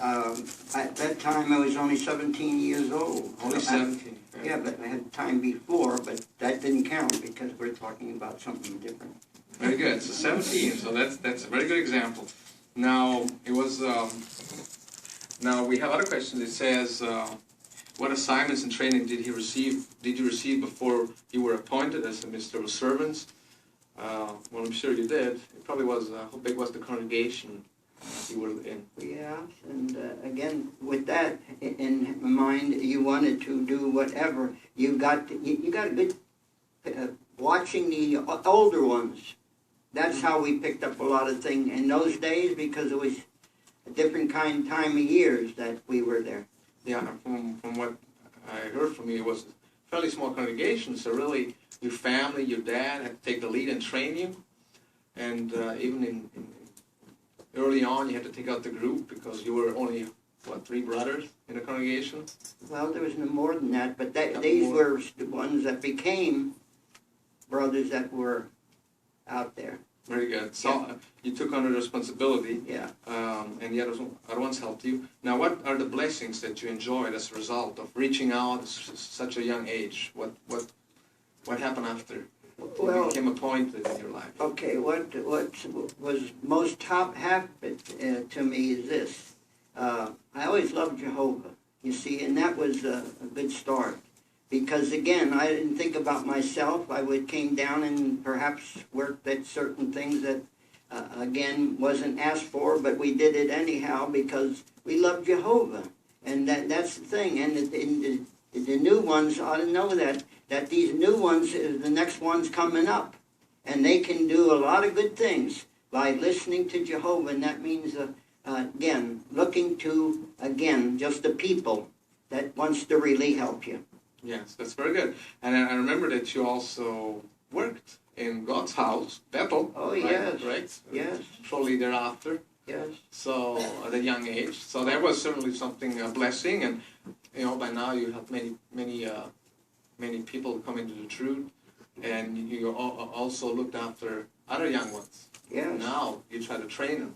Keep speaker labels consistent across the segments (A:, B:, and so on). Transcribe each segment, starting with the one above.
A: At that time, I was only 17 years old.
B: Only 17.
A: Yeah, but I had time before, but that didn't count because we're talking about something different.
B: Very good. So 17. So that's a very good example. Now it was. Now we have other questions. It says, what assignments and training did you receive before you were appointed as a minister of servants? Well, I'm sure you did. It probably was. How big was the congregation you were in?
A: Yeah, and again, with that in mind, you wanted to do whatever. You got a good watching the older ones. That's how we picked up a lot of things in those days, because it was a different time of years that we were there.
B: Yeah, from what I heard from you, it was a fairly small congregation, so really your family, your dad had to take the lead and train you, and even in early on you had to take out the group because you were only, what, 3 brothers in the congregation?
A: Well, there was no more than that, but these were the ones that became brothers that were out there.
B: Very good. So you took on the responsibility,
A: Yeah.
B: And the other ones helped you. Now, what are the blessings that you enjoyed as a result of reaching out at such a young age? What happened after you became appointed in your life?
A: Okay, what was most happened to me is this. I always loved Jehovah, you see, and that was a good start. Because again, I didn't think about myself. I came down and perhaps worked at certain things that, again, wasn't asked for, but we did it anyhow because we loved Jehovah. And that's the thing. And the new ones ought to know that these new ones is the next ones coming up. And they can do a lot of good things by listening to Jehovah. And that means, again, looking to, again, just the people that wants to really help you.
B: Yes, that's very good. And I remember that you also worked in God's house, Bethel.
A: Oh,
B: right?
A: yes.
B: Right?
A: Yes.
B: Shortly thereafter.
A: Yes.
B: So at a young age. So that was certainly something, a blessing. And, you know, by now you have many people come into the truth. And you also looked after other young ones.
A: Yes.
B: Now you try to train them.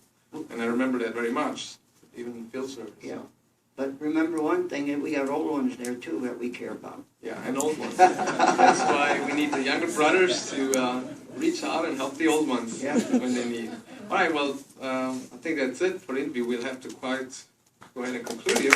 B: And I remember that very much, even in field service.
A: Yeah.
B: So.
A: But remember one thing, that we got old ones there too that we care about.
B: Yeah, and old ones. That's why we need the younger brothers to reach out and help the old ones when they need. All right, well, I think that's it for the interview. We'll have to quite go ahead and conclude here.